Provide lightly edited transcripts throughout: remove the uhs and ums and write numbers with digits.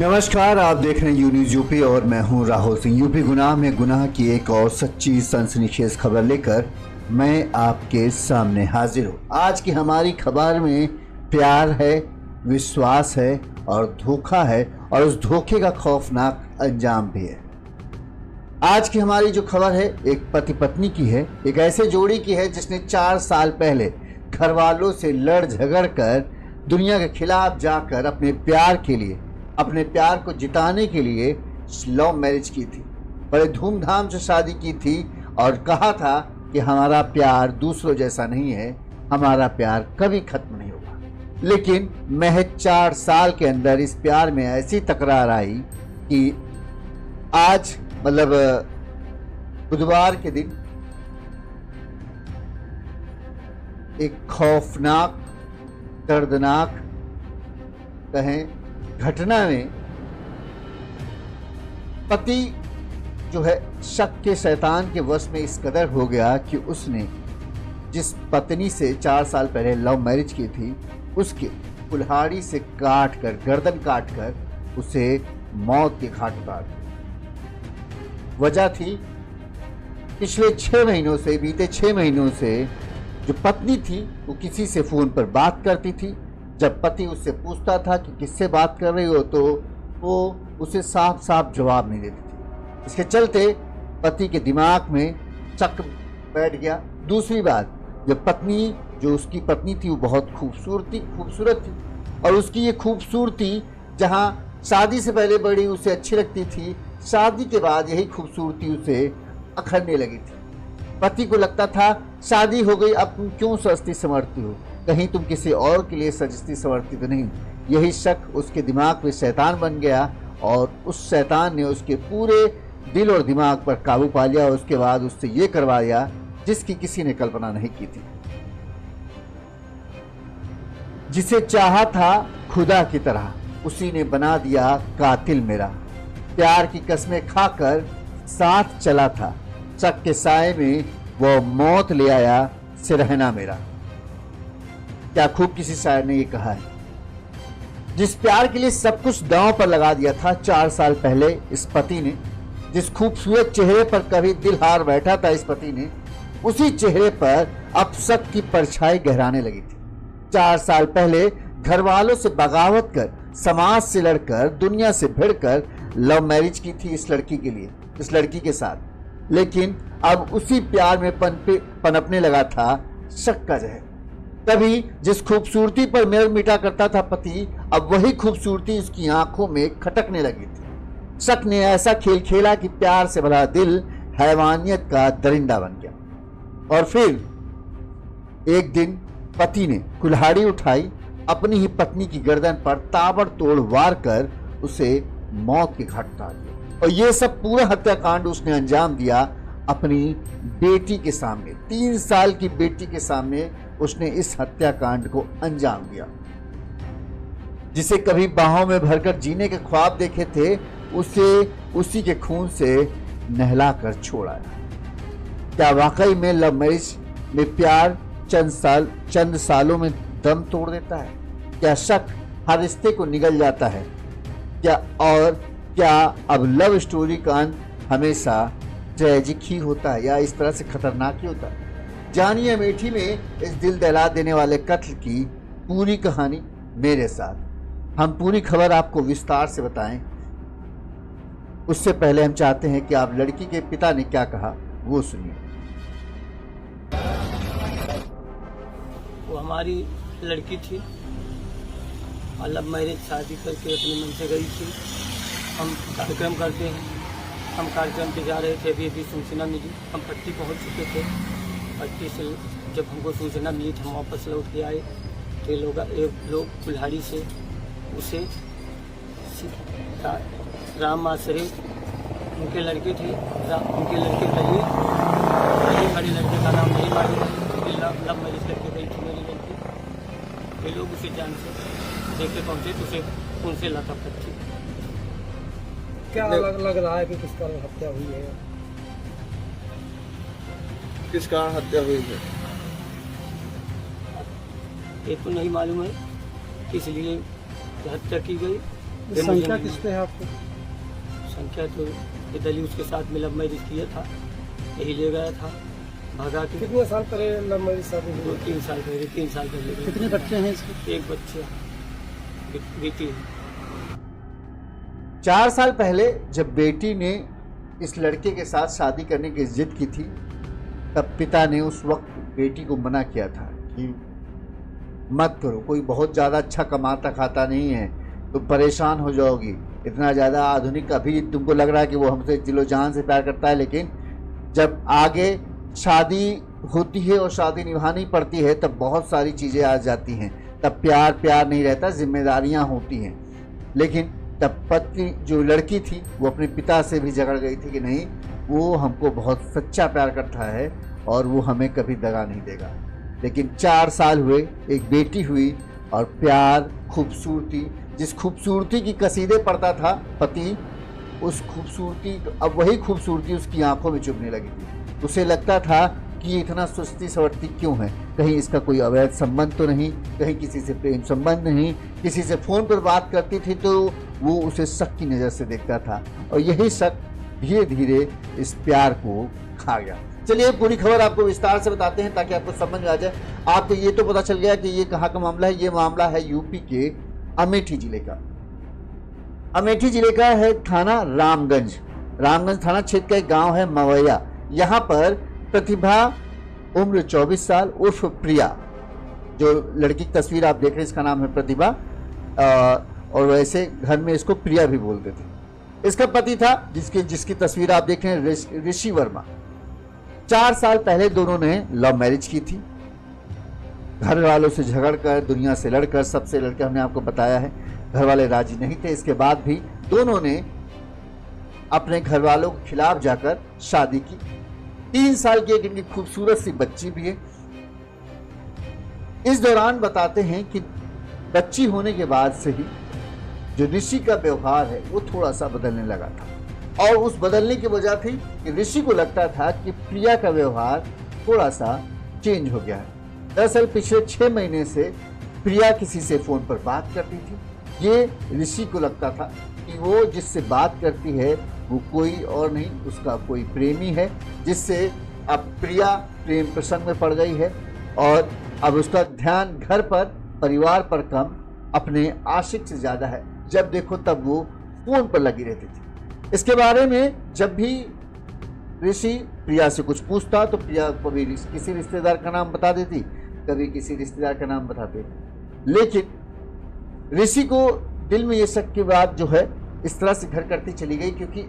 नमस्कार, आप देख रहे हैं यू न्यूज़ यूपी और मैं हूं राहुल सिंह। यूपी गुनाह में गुनाह की एक और सच्ची सनसनीखेज खबर लेकर मैं आपके सामने हाजिर हूं। आज की हमारी खबर में प्यार है, विश्वास है और धोखा है, और उस धोखे का खौफनाक अंजाम भी है। आज की हमारी जो खबर है एक पति पत्नी की है, एक ऐसे जोड़ी की है जिसने 4 साल पहले घर वालों से लड़ झगड़ कर दुनिया के खिलाफ जाकर अपने प्यार को जिताने के लिए लव मैरिज की थी। बड़े धूमधाम से शादी की थी और कहा था कि हमारा प्यार दूसरों जैसा नहीं है, हमारा प्यार कभी खत्म नहीं होगा। लेकिन महज 4 साल के अंदर इस प्यार में ऐसी तकरार आई कि आज बुधवार के दिन एक खौफनाक, दर्दनाक कहें घटना में पति जो है शक के शैतान के वश में इस कदर हो गया कि उसने जिस पत्नी से 4 साल पहले लव मैरिज की थी उसके कुल्हाड़ी से गर्दन काट कर उसे मौत के घाट उतार दिया। वजह थी बीते 6 महीनों से जो पत्नी थी वो किसी से फोन पर बात करती थी। जब पति उससे पूछता था कि किससे बात कर रही हो तो वो उसे साफ साफ जवाब नहीं देती थी। इसके चलते पति के दिमाग में शक बैठ गया। दूसरी बात, जो उसकी पत्नी थी वो बहुत खूबसूरत थी और उसकी ये खूबसूरती जहाँ शादी से पहले बड़ी उसे अच्छी लगती थी, शादी के बाद यही खूबसूरती उसे अखरने लगी थी। पति को लगता था शादी हो गई, अब तुम क्यों सजती संवरती हो, कहीं तुम किसी और के लिए सजती संवरती तो नहीं। यही शक उसके दिमाग में शैतान बन गया और उस शैतान ने उसके पूरे दिल और दिमाग पर काबू पा लिया। उसके बाद उससे ये करवाया जिसकी किसी ने कल्पना नहीं की थी। जिसे चाहा था खुदा की तरह उसी ने बना दिया कातिल मेरा। प्यार की कसमें खाकर साथ चला था, शक के साए में वो मौत ले आया सिरहना मेरा। क्या खूब किसी शायर ने ये कहा है। जिस प्यार के लिए सब कुछ दांव पर लगा दिया था 4 साल पहले इस पति ने, जिस खूबसूरत चेहरे पर कभी दिल हार बैठा था इस पति ने, उसी चेहरे पर अब शक की परछाई गहराने लगी थी। 4 साल पहले घर वालों से बगावत कर, समाज से लड़कर, दुनिया से भिड़कर लव मैरिज की थी इस लड़की के साथ। लेकिन अब उसी प्यार में पनपने लगा था शक का जहर। तभी जिस खूबसूरती पर मेल मिटा करता था पति, अब वही खूबसूरती उसकी आंखों में खटकने लगी थी। शक ने ऐसा खेल खेला कि प्यार से भरा दिल हैवानियत का दरिंदा बन गया। और फिर एक दिन पति ने कुल्हाड़ी उठाई, अपनी ही पत्नी की गर्दन पर ताबड़तोड़ वार कर उसे मौत के घाट उतार दिया। और ये सब पूरा हत्याकांड उसने अंजाम दिया अपनी बेटी के सामने। 3 साल की बेटी के सामने उसने इस हत्याकांड को अंजाम दिया। जिसे कभी बाहों में भरकर जीने के ख्वाब देखे थे, उसे उसी के खून से नहलाकर छोड़ाया। क्या वाकई में लव मैरिज में प्यार चंद सालों में दम तोड़ देता है? क्या शक हर रिश्ते को निगल जाता है? क्या अब लव स्टोरी का अंत हमेशा ट्रेजिक ही होता है या इस तरह से खतरनाक ही होता है? जानिए अमेठी में इस दिल दहला देने वाले कत्ल की पूरी कहानी मेरे साथ। हम पूरी खबर आपको विस्तार से बताएं, उससे पहले हम चाहते हैं कि आप लड़की के पिता ने क्या कहा वो सुनिए। वो हमारी लड़की थी, लव मैरिज शादी करके अपने मन से गई थी। हम कार्यक्रम करते हैं, हम कार्यक्रम पे जा रहे थे। अभी सूचना मिली, हम पट्टी पहुंच चुके थे। पट्टी से जब हमको सूचना मिली तो हम वापस लौट के आए तो एक लोग कुल्हाड़ी से उसे राम आश्रय उनके लड़के थे, उनके लड़के कहिए बड़े लड़के का नाम नहीं मालूम, लव मैरिज करके गई थी मेरी लड़की। ये लोग उसे जान से देखते पहुँचे तो उसे उनसे लतापट थी। क्या लग रहा है कि किस कारण हत्या हुई है? किस कारण हत्या हुई है ये तो नहीं मालूम है, इसलिए हत्या की गई। मुझे संख्या नहीं किस पे है आपको? संख्या तो ये दली उसके साथ में लव मैरिज किया था, यही ले गया था भगा के। कितने साल पहले लव मैरिज शादी हुई? 3 साल पहले 3 साल पहले। कितने बच्चे हैं इसके? एक बच्चा बेटी है। 4 साल पहले जब बेटी ने इस लड़के के साथ शादी करने की जिद की थी, तब पिता ने उस वक्त बेटी को मना किया था कि मत करो, कोई बहुत ज़्यादा अच्छा कमाता खाता नहीं है, तुम परेशान हो जाओगी, इतना ज़्यादा आधुनिक, अभी तुमको लग रहा है कि वो हमसे दिलो जान से प्यार करता है, लेकिन जब आगे शादी होती है और शादी निभानी पड़ती है तब बहुत सारी चीज़ें आ जाती हैं, तब प्यार प्यार नहीं रहता, जिम्मेदारियां होती हैं। लेकिन तब पत्नी जो लड़की थी वो अपने पिता से भी झगड़ गई थी कि नहीं, वो हमको बहुत सच्चा प्यार करता है और वो हमें कभी दगा नहीं देगा। लेकिन 4 साल हुए, एक बेटी हुई और प्यार, खूबसूरती, जिस खूबसूरती की कसीदे पढ़ता था पति, उस खूबसूरती, अब वही खूबसूरती उसकी आंखों में चुभने लगी थी। उसे लगता था कि ये इतना सुस्ती सवरती क्यों है, कहीं इसका कोई अवैध संबंध तो नहीं, कहीं किसी से प्रेम संबंध नहीं। किसी से फ़ोन पर बात करती थी तो वो उसे शक की नज़र से देखता था और यही शक धीरे धीरे इस प्यार को खा गया। चलिए पूरी खबर आपको विस्तार से बताते हैं ताकि आपको समझ में आ जाए। आपको ये तो पता चल गया कि ये कहाँ का मामला है। ये मामला है यूपी के अमेठी जिले का। अमेठी जिले का है थाना रामगंज। रामगंज थाना क्षेत्र का एक गांव है मवैया। यहाँ पर प्रतिभा उम्र 24 साल उर्फ प्रिया, जो लड़की की तस्वीर आप देख रहे हैं इसका नाम है प्रतिभा, और वैसे घर में इसको प्रिया भी बोलते थे। इसका पति था जिसकी तस्वीर आप देख रहे हैं ऋषि वर्मा। 4 साल पहले दोनों ने लव मैरिज की थी। घर वालों से झगड़कर, दुनिया से लड़कर, सबसे लड़कर, हमने आपको बताया है, घर वाले राजी नहीं थे। इसके बाद भी दोनों ने अपने घर वालों के खिलाफ जाकर शादी की। 3 साल की एक इनकी खूबसूरत सी बच्ची भी है। इस दौरान बताते हैं कि बच्ची होने के बाद से ही जो ऋषि का व्यवहार है वो थोड़ा सा बदलने लगा था, और उस बदलने की वजह थी कि ऋषि को लगता था कि प्रिया का व्यवहार थोड़ा सा चेंज हो गया है। दरअसल पिछले 6 महीने से प्रिया किसी से फोन पर बात करती थी। ये ऋषि को लगता था कि वो जिससे बात करती है वो कोई और नहीं, उसका कोई प्रेमी है, जिससे अब प्रिया प्रेम प्रसंग में पड़ गई है और अब उसका ध्यान घर पर, परिवार पर कम, अपने आशिक से ज़्यादा है। जब देखो तब वो फोन पर लगी रहती थी। इसके बारे में जब भी ऋषि प्रिया से कुछ पूछता तो प्रिया कभी किसी रिश्तेदार का नाम बता देती, कभी किसी रिश्तेदार का नाम बताते। लेकिन ऋषि को दिल में ये शक की बात जो है इस तरह से घर करती चली गई, क्योंकि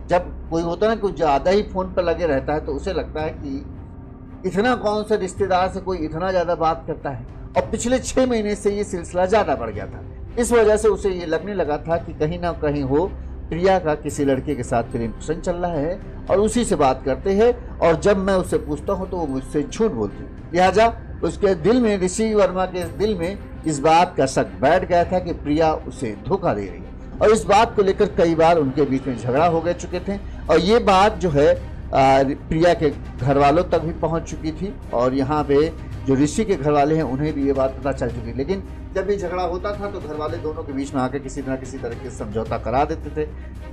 जब कोई होता है ना कुछ ज़्यादा ही फ़ोन पर लगे रहता है तो उसे लगता है कि इतना कौन सा रिश्तेदार से कोई इतना ज़्यादा बात करता है। और पिछले 6 महीने से ये सिलसिला ज़्यादा बढ़ गया था। इस वजह से उसे ये लगने लगा था कि कहीं ना कहीं हो प्रिया का किसी लड़के के साथ प्रेम प्रसंग चल रहा है और उसी से बात करते हैं, और जब मैं उससे पूछता हूँ तो वो मुझसे झूठ बोलती है। लिहाजा उसके दिल में, ऋषि वर्मा के दिल में इस बात का शक बैठ गया था कि प्रिया उसे धोखा दे रही है, और इस बात को लेकर कई बार उनके बीच में झगड़ा हो गए चुके थे। और ये बात जो है प्रिया के घर वालों तक भी पहुंच चुकी थी, और यहाँ पे जो ऋषि के घर वाले हैं उन्हें भी ये बात पता चल चुकी। लेकिन जब भी झगड़ा होता था तो घर वाले दोनों के बीच में आकर किसी तरह के समझौता करा देते थे।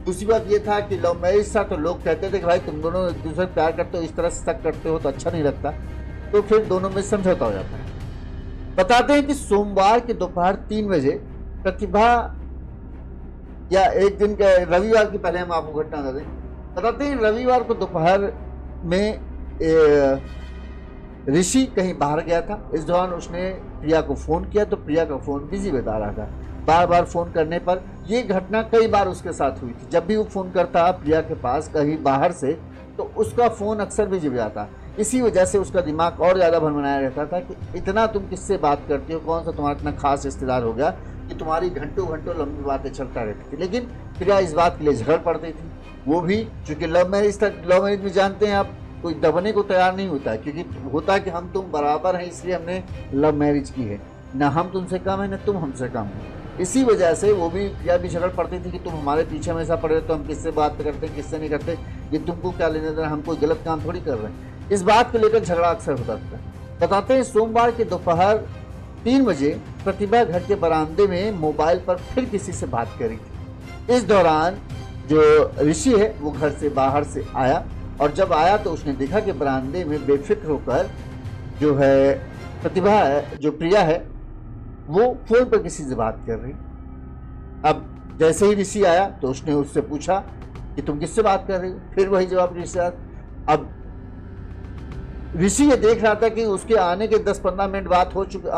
दूसरी बात ये था कि लव मैरिज था तो लोग कहते थे कि भाई तुम दोनों एक दूसरे प्यार करते हो, इस तरह से शक करते हो तो अच्छा नहीं लगता, तो फिर दोनों में समझौता हो जाता है। बताते हैं कि सोमवार के दोपहर 3 बजे प्रतिभा, या एक दिन के रविवार की, पहले हम आपको घटना बता दें। बताते हैं रविवार को दोपहर में ऋषि कहीं बाहर गया था। इस दौरान उसने प्रिया को फ़ोन किया तो प्रिया का फ़ोन बिजी बता रहा था। बार बार फ़ोन करने पर, ये घटना कई बार उसके साथ हुई थी। जब भी वो फ़ोन करता प्रिया के पास कहीं बाहर से तो उसका फ़ोन अक्सर बिजी बजाता। इसी वजह से उसका दिमाग और ज़्यादा भनभनाया रहता था कि इतना तुम किससे बात करती हो, कौन सा तुम्हारा इतना खास रिश्तेदार हो गया कि तुम्हारी घंटों घंटों लंबी बातें चलता रहती थी। लेकिन प्रिया इस बात के लिए झगड़ पड़ती थी। वो भी चूँकि लव मैरिज था, लव मैरिज में जानते हैं आप कोई दबने को तैयार नहीं होता है, क्योंकि होता है कि हम तुम बराबर हैं इसलिए हमने लव मैरिज की है, ना हम तुमसे कम है ना तुम हमसे कम हो। इसी वजह से वो भी प्रिया भी झगड़ पड़ती थी कि तुम हमारे पीछे हमेशा पड़े तो हम किससे बात करते हैं किससे नहीं करते, ये तुमको क्या लेने देना, हम कोई गलत काम थोड़ी कर रहे हैं। इस बात को लेकर झगड़ा अक्सर होता था। बताते हैं सोमवार के दोपहर 3 बजे प्रतिभा घर के बरामदे में मोबाइल पर फिर किसी से बात कर रही थी। इस दौरान जो ऋषि है वो घर से बाहर से आया और जब आया तो उसने देखा कि बरामदे में बेफिक्र होकर जो है प्रतिभा है, जो प्रिया है, वो फोन पर किसी से बात कर रही। अब जैसे ही ऋषि आया तो उसने उससे पूछा कि तुम किससे बात कर रही हो? फिर वही जवाब ऋषि। अब ऋषि ये देख रहा था कि उसके आने के 10-15 मिनट बात हो चुके,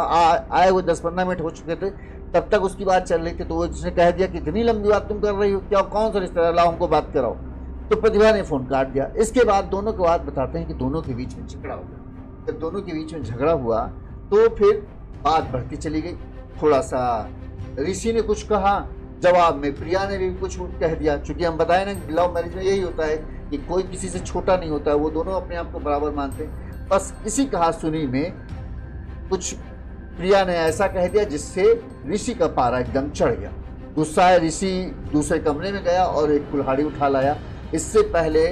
आए हुए 10-15 मिनट हो चुके थे, तब तक उसकी बात चल रही थी। तो वो उसने कह दिया कि इतनी लंबी बात तुम कर रही हो, क्या कौन सा रिश्तेदार, लाओ हमको बात कराओ। तो प्रतिभा ने फोन काट दिया। इसके बाद दोनों की बात बताते हैं कि दोनों के बीच में झगड़ा हुआ। जब दोनों के बीच में झगड़ा हुआ तो फिर बात बढ़ती चली गई। थोड़ा सा ऋषि ने कुछ कहा, जवाब में प्रिया ने भी कुछ कह दिया। चूंकि हम बताए ना, लव मैरिज में यही होता है कि कोई किसी से छोटा नहीं होता है, वो दोनों अपने आप को बराबर मानते हैं। बस इसी कहासुनी में कुछ प्रिया ने ऐसा कह दिया जिससे ऋषि का पारा एकदम चढ़ गया। गुस्सा ऋषि दूसरे कमरे में गया और एक कुल्हाड़ी उठा लाया। इससे पहले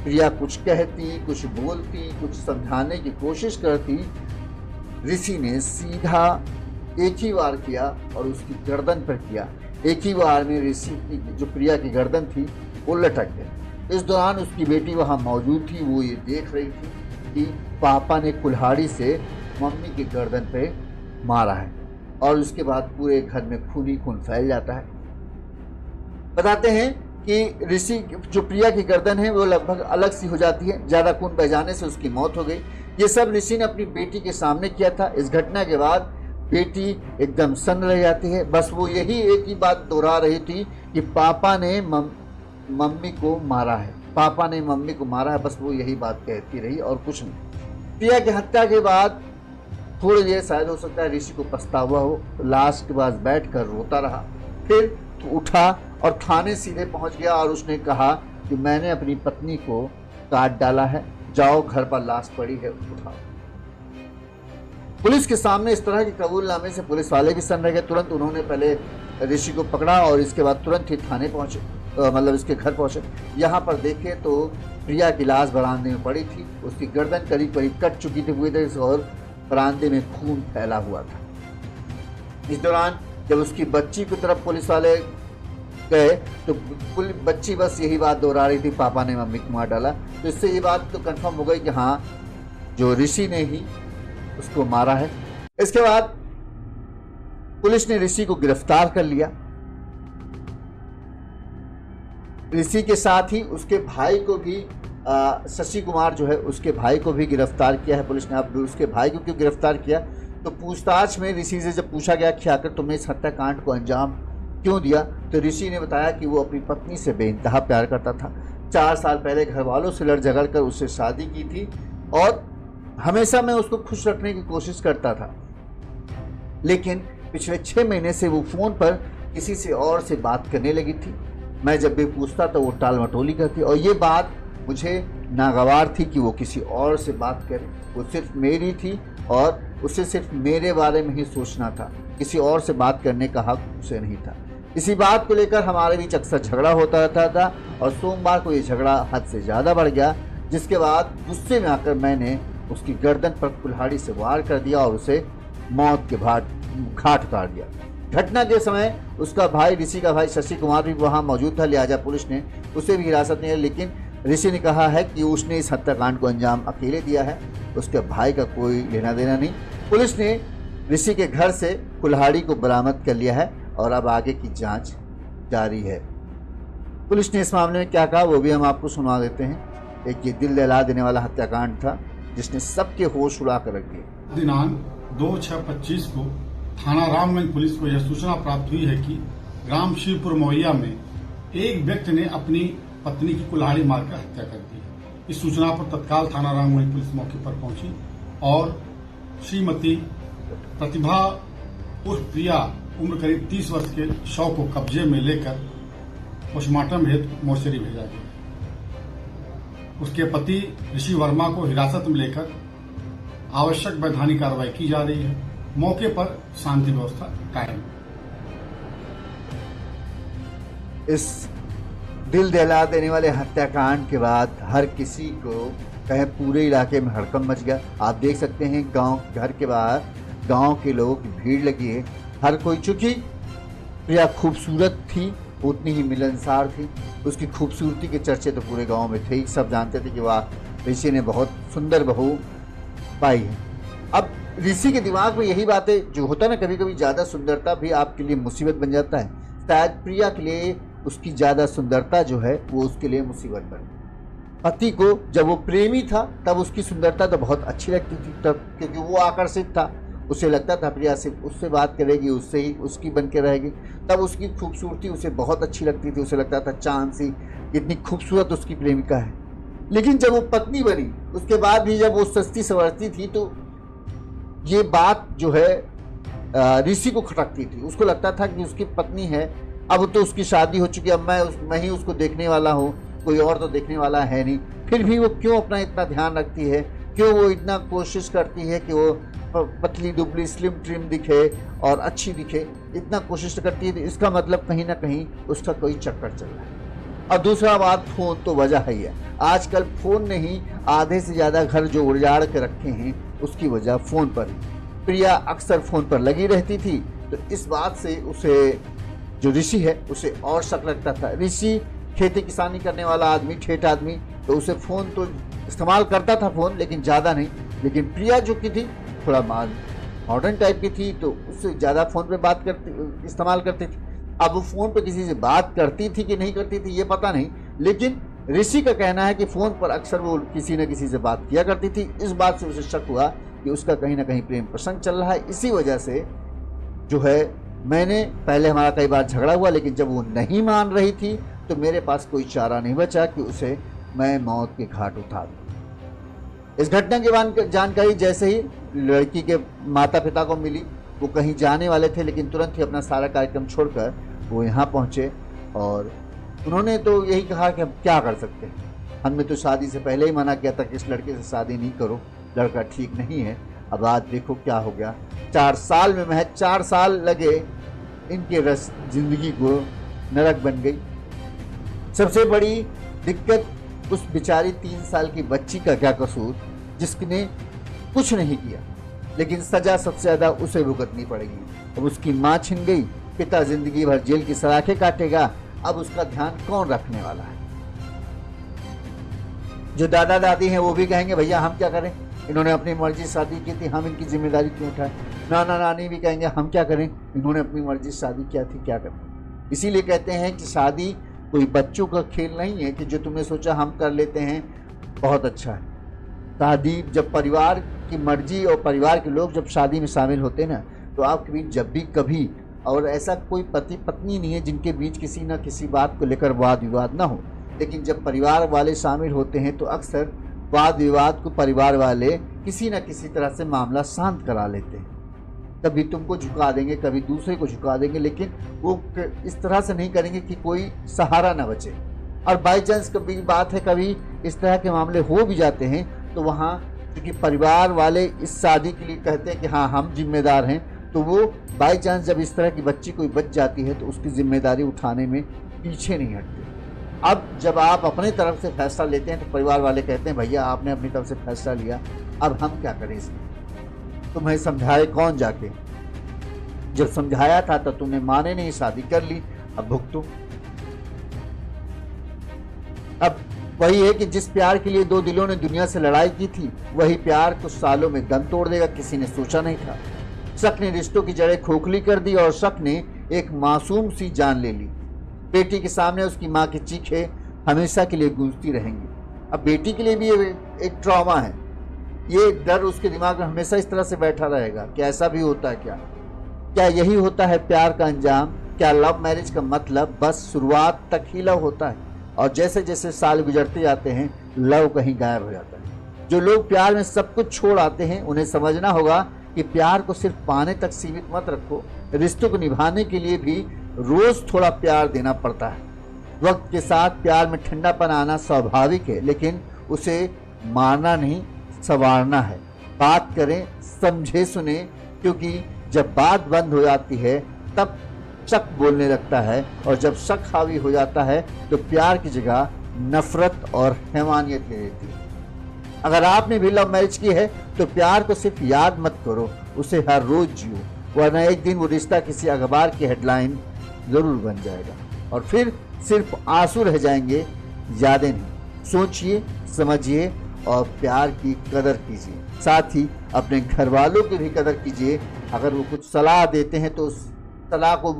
प्रिया कुछ कहती, कुछ बोलती, कुछ समझाने की कोशिश करती, ऋषि ने सीधा एक ही वार किया और उसकी गर्दन पर किया। एक ही बार में ऋषि की जो प्रिया की गर्दन थी वो लटक गई। इस दौरान उसकी बेटी वहाँ मौजूद थी। वो ये देख रही थी कि पापा ने कुल्हाड़ी से मम्मी की गर्दन पे मारा है और उसके बाद पूरे घर में खून ही खून फैल जाता है। बताते हैं कि ऋषि जो प्रिया की गर्दन है वो लगभग अलग सी हो जाती है। ज़्यादा खून बह जाने से उसकी मौत हो गई। ये सब ऋषि ने अपनी बेटी के सामने किया था। इस घटना के बाद बेटी एकदम सन्न रह जाती है। बस वो यही एक ही बात दोहरा रही थी कि पापा ने मम्मी को मारा है, पापा ने मम्मी को मारा है। बस वो यही बात कहती रही और कुछ नहीं। प्रिया की हत्या के बाद थोड़ी देर शायद हो सकता है ऋषि को पछतावा हो, तो लाश के पास बैठकर रोता रहा। फिर तो उठा और थाने सीधे पहुंच गया और उसने कहा कि मैंने अपनी पत्नी को काट डाला है, जाओ घर पर लाश पड़ी है उठाओ। पुलिस के सामने इस तरह के कबूलनामे से पुलिस वाले भी सन्न रह गए। तुरंत उन्होंने पहले ऋषि को पकड़ा और इसके बाद तुरंत ही थाने पहुंचे, मतलब इसके घर पहुंचे। यहाँ पर देखे तो प्रिया की लाश बरामदे में पड़ी थी। उसकी गर्दन करीब करीब कट चुकी थी पूरी तरह से और बरामदे में खून फैला हुआ था। इस दौरान जब उसकी बच्ची की तरफ पुलिस वाले गए तो बच्ची बस यही बात दोहरा रही थी, पापा ने मम्मी को मार डाला। तो इससे ये बात तो कंफर्म हो गई कि हाँ, जो ऋषि ने ही उसको मारा है। इसके बाद पुलिस ने ऋषि को गिरफ्तार कर लिया। ऋषि के साथ ही उसके भाई को भी शशि कुमार जो है उसके भाई को भी गिरफ्तार किया है पुलिस ने। अब उसके भाई को क्यों गिरफ्तार किया, तो पूछताछ में ऋषि से जब पूछा गया कि आखिर तुमने इस हत्याकांड को अंजाम क्यों दिया, तो ऋषि ने बताया कि वो अपनी पत्नी से बेइंतहा प्यार करता था। 4 साल पहले घर वालों से लड़ झगड़ कर उससे शादी की थी और हमेशा मैं उसको खुश रखने की कोशिश करता था, लेकिन पिछले 6 महीने से वो फ़ोन पर किसी से और से बात करने लगी थी। मैं जब भी पूछता तो वो टाल मटोली करती और ये बात मुझे नागवार थी कि वो किसी और से बात करे। वो सिर्फ मेरी थी और उसे सिर्फ मेरे बारे में ही सोचना था, किसी और से बात करने का हक उसे नहीं था। इसी बात को लेकर हमारे बीच अक्सर झगड़ा होता रहता था और सोमवार को ये झगड़ा हद से ज़्यादा बढ़ गया, जिसके बाद गुस्से में आकर मैंने उसकी गर्दन पर कुल्हाड़ी से वार कर दिया और उसे मौत के घाट उतार दिया। घटना के समय उसका भाई, ऋषि का भाई शशि कुमार भी वहां मौजूद था, लिहाजा पुलिस ने उसे भी हिरासत में लिया। लेकिन ऋषि ने कहा है कि उसने इस हत्याकांड को अंजाम अकेले दिया है, उसके भाई का कोई लेना देना नहीं। पुलिस ने ऋषि के घर से कुल्हाड़ी को बरामद कर लिया है और अब आगे की जांच जारी है। पुलिस ने इस मामले में क्या कहा वो भी हम आपको सुना देते हैं। एक ये दिल दहला देने वाला हत्याकांड था जिसने सबके होश उड़ा कर रख दिए। दिनांक 2/6/25 को थाना रामगंज पुलिस को यह सूचना प्राप्त हुई है कि ग्राम शिवपुर मवैया में एक व्यक्ति ने अपनी पत्नी की कुल्हाड़ी मारकर हत्या कर दी। इस सूचना पर तत्काल थाना रामगंज पुलिस मौके पर पहुंची और श्रीमती प्रतिभा उर्फ प्रिया उम्र करीब 30 वर्ष के शव को कब्जे में लेकर पोस्टमार्टम हेतु मोर्चरी भेजा गया। उसके पति ऋषि वर्मा को हिरासत में लेकर आवश्यक वैधानिक कार्रवाई की जा रही है। मौके पर शांति व्यवस्था कायम। इस दिल दहला देने वाले हत्याकांड के बाद हर किसी को कहे पूरे इलाके में हड़कंप मच गया। आप देख सकते हैं गांव घर के बाहर गांव के लोगों की भीड़ लगी है। हर कोई, चूंकि प्रिया खूबसूरत थी उतनी ही मिलनसार थी, उसकी खूबसूरती के चर्चे तो पूरे गांव में थे ही। सब जानते थे कि वाह, ऋषि ने बहुत सुंदर बहू पाई है। अब ऋषि के दिमाग में यही बातें जो होता है ना, कभी कभी ज़्यादा सुंदरता भी आपके लिए मुसीबत बन जाता है। शायद प्रिया के लिए उसकी ज़्यादा सुंदरता जो है वो उसके लिए मुसीबत बन गई। पति को जब वो प्रेमी था तब उसकी सुंदरता तो बहुत अच्छी लगती थी, तब क्योंकि वो आकर्षित था, उसे लगता था प्रिया सिर्फ उससे बात करेगी, उससे ही उसकी बन के रहेगी। तब उसकी खूबसूरती उसे बहुत अच्छी लगती थी, उसे लगता था चांद सी इतनी खूबसूरत उसकी प्रेमिका है। लेकिन जब वो पत्नी बनी उसके बाद भी जब वो सस्ती सवरती थी तो ये बात जो है ऋषि को खटकती थी। उसको लगता था कि उसकी पत्नी है, अब तो उसकी शादी हो चुकी है, अब मैं ही उसको देखने वाला हूँ, कोई और तो देखने वाला है नहीं। फिर भी वो क्यों अपना इतना ध्यान रखती है, क्यों वो इतना कोशिश करती है कि वो पतली दुबली स्लिम ट्रिम दिखे और अच्छी दिखे, इतना कोशिश करती है। इसका मतलब कहीं ना कहीं उसका कोई चक्कर चल रहा है। और दूसरा बात, फोन तो वजह ही है। आजकल फोन ने ही आधे से ज़्यादा घर जो उजाड़ के रखे हैं उसकी वजह फ़ोन पर ही। प्रिया अक्सर फ़ोन पर लगी रहती थी, तो इस बात से उसे जो ऋषि है उसे और शक लगता था। ऋषि खेती किसानी करने वाला आदमी, ठेठ आदमी, तो उसे फ़ोन तो इस्तेमाल करता था फ़ोन, लेकिन ज़्यादा नहीं। लेकिन प्रिया जो की थी थोड़ा मॉडर्न टाइप की थी, तो उससे ज़्यादा फ़ोन पे बात करती, इस्तेमाल करती थी। अब वो फ़ोन पे किसी से बात करती थी कि नहीं करती थी ये पता नहीं, लेकिन ऋषि का कहना है कि फ़ोन पर अक्सर वो किसी न किसी से बात किया करती थी। इस बात से उसे शक हुआ कि उसका कहीं ना कहीं प्रेम प्रसंग चल रहा है। इसी वजह से जो है मैंने, पहले हमारा कई बार झगड़ा हुआ, लेकिन जब वो नहीं मान रही थी तो मेरे पास कोई चारा नहीं बचा कि उसे मैं मौत के घाट उतार दूं। इस घटना की जानकारी जैसे ही लड़की के माता पिता को मिली, वो कहीं जाने वाले थे, लेकिन तुरंत ही अपना सारा कार्यक्रम छोड़कर वो यहाँ पहुँचे और उन्होंने तो यही कहा कि हम क्या कर सकते हैं, हमने तो शादी से पहले ही मना किया था कि इस लड़के से शादी नहीं करो, लड़का ठीक नहीं है। अब आज देखो क्या हो गया। 4 साल में महज 4 साल लगे इनके जिंदगी को नरक बन गई। सबसे बड़ी दिक्कत उस बेचारी 3 साल की बच्ची का क्या कसूर, जिसने कुछ नहीं किया, लेकिन सजा सबसे ज़्यादा उसे भुगतनी पड़ेगी। अब उसकी माँ छिन गई, पिता जिंदगी भर जेल की सलाखें काटेगा। अब उसका ध्यान कौन रखने वाला है? जो दादा दादी हैं वो भी कहेंगे भैया हम क्या करें, इन्होंने अपनी मर्जी से शादी की थी, हम इनकी जिम्मेदारी क्यों उठाएं। नाना नानी भी कहेंगे हम क्या करें, इन्होंने अपनी मर्जी से शादी किया थी, क्या करें। इसीलिए कहते हैं कि शादी कोई बच्चों का खेल नहीं है कि जो तुमने सोचा हम कर लेते हैं बहुत अच्छा है। शादी जब परिवार की मर्जी और परिवार के लोग जब शादी में शामिल होते हैं ना, तो आपके बीच जब भी कभी, और ऐसा कोई पति पत्नी नहीं है जिनके बीच किसी न किसी बात को लेकर वाद विवाद ना हो, लेकिन जब परिवार वाले शामिल होते हैं तो अक्सर वाद विवाद को परिवार वाले किसी न किसी तरह से मामला शांत करा लेते हैं। कभी तुमको झुका देंगे, कभी दूसरे को झुका देंगे, लेकिन वो इस तरह से नहीं करेंगे कि कोई सहारा न बचे। और बाई चांस कभी बात है, कभी इस तरह के मामले हो भी जाते हैं, तो वहाँ क्योंकि परिवार वाले इस शादी के लिए कहते हैं कि हाँ हम जिम्मेदार हैं, तो वो बाई चांस जब इस तरह की बच्ची कोई बच जाती है तो उसकी जिम्मेदारी उठाने में पीछे नहीं हटते। अब जब आप अपने तरफ से फैसला लेते हैं तो परिवार वाले कहते हैं भैया आपने अपनी तरफ से फैसला लिया, अब हम क्या करें इसमें, तुम्हें समझाए कौन जाके, जब समझाया था तो तुमने माने नहीं, शादी कर ली, अब भुगतो। अब वही है कि जिस प्यार के लिए 2 दिलों ने दुनिया से लड़ाई की थी, वही प्यार कुछ सालों में दम तोड़ देगा, किसी ने सोचा नहीं था। शक ने रिश्तों की जड़ें खोखली कर दी और शक ने एक मासूम सी जान ले ली। बेटी के सामने उसकी माँ की चीखें हमेशा के लिए गूंजती रहेंगी। अब बेटी के लिए भी एक ट्रॉमा है, ये डर उसके दिमाग में हमेशा इस तरह से बैठा रहेगा कि ऐसा भी होता है क्या यही होता है प्यार का अंजाम? क्या लव मैरिज का मतलब बस शुरुआत तक ही लव होता है और जैसे जैसे साल गुजरते जाते हैं लव कहीं गायब हो जाता है? जो लोग प्यार में सब कुछ छोड़ आते हैं उन्हें समझना होगा कि प्यार को सिर्फ पाने तक सीमित मत रखो, रिश्तों को निभाने के लिए भी रोज थोड़ा प्यार देना पड़ता है। वक्त के साथ प्यार में ठंडापन आना स्वाभाविक है, लेकिन उसे मारना नहीं संवारना है। बात करें, समझे सुने, क्योंकि जब बात बंद हो जाती है तब शक बोलने लगता है, और जब शक हावी हो जाता है तो प्यार की जगह नफरत और हैवानियत ले लेती है। अगर आपने भी लव मैरिज की है तो प्यार को सिर्फ याद मत करो, उसे हर रोज जियो, वरना एक दिन वो रिश्ता किसी अखबार की हेडलाइन जरूर बन जाएगा और फिर सिर्फ आंसू रह जाएंगे, यादें नहीं। सोचिए, समझिए और प्यार की कदर कीजिए। साथ ही अपने घर वालों की भी कदर कीजिए। अगर वो कुछ सलाह देते हैं तो उस सलाह को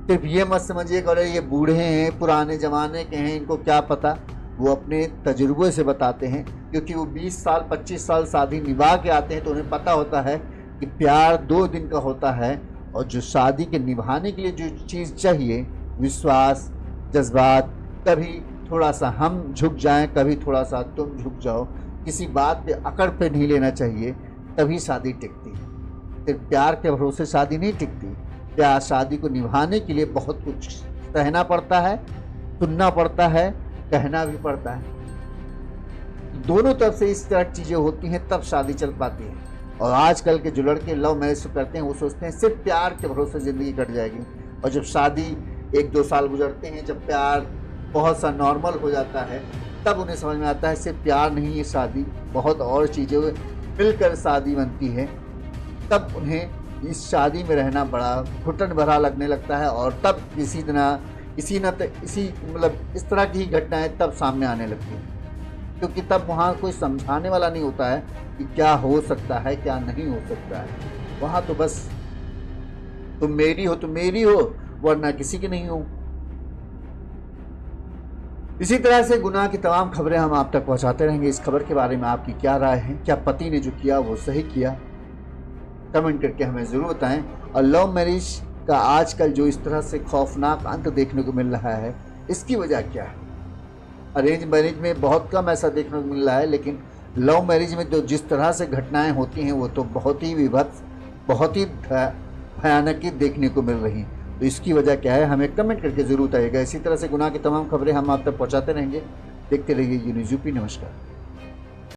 सिर्फ ये मत समझिएगा अरे ये बूढ़े हैं, पुराने ज़माने के हैं, इनको क्या पता। वो अपने तजुर्बे से बताते हैं, क्योंकि वो 20 साल 25 साल शादी निभा के आते हैं, तो उन्हें पता होता है कि प्यार 2 दिन का होता है और जो शादी के निभाने के लिए जो चीज़ चाहिए, विश्वास, जज्बात, कभी थोड़ा सा हम झुक जाएं, कभी थोड़ा सा तुम झुक जाओ, किसी बात पे अकड़ पे नहीं लेना चाहिए, तभी शादी टिकती है। सिर्फ प्यार के भरोसे शादी नहीं टिकती। प्यार शादी को निभाने के लिए बहुत कुछ सहना पड़ता है, सुनना पड़ता है, कहना भी पड़ता है। दोनों तरफ से इस तरह की चीज़ें होती हैं तब शादी चल पाती है। और आजकल के जो लड़के लव मैरिज करते हैं वो सोचते हैं सिर्फ प्यार के भरोसे ज़िंदगी कट जाएगी, और जब शादी 1-2 साल गुजरते हैं, जब प्यार बहुत सा नॉर्मल हो जाता है, तब उन्हें समझ में आता है सिर्फ प्यार नहीं है शादी, बहुत और चीज़ें मिलकर शादी बनती है। तब उन्हें इस शादी में रहना बड़ा घुटन भरा लगने लगता है और तब इसी तरह की घटनाएं तब सामने आने लगती हैं, क्योंकि तब वहाँ कोई समझाने वाला नहीं होता है कि क्या हो सकता है, क्या नहीं हो सकता है। वहाँ तो बस तुम मेरी हो तो मेरी हो, वरना किसी की नहीं हो। इसी तरह से गुनाह की तमाम खबरें हम आप तक पहुंचाते रहेंगे। इस खबर के बारे में आपकी क्या राय है? क्या पति ने जो किया वो सही किया? कमेंट करके हमें ज़रूर बताएं। और लव मैरिज का आजकल जो इस तरह से खौफनाक अंत देखने को मिल रहा है, इसकी वजह क्या है? अरेंज मैरिज में बहुत कम ऐसा देखने को मिल रहा है, लेकिन लव मैरिज में जो जिस तरह से घटनाएं होती हैं वो तो बहुत ही विभत्स, बहुत ही भयानक देखने को मिल रही हैं। तो इसकी वजह क्या है, हमें कमेंट करके ज़रूर बताइएगा। इसी तरह से गुनाह की तमाम खबरें हम आप तक पहुँचाते रहेंगे। देखते रहिए यूनिज़ यूपी। नमस्कार।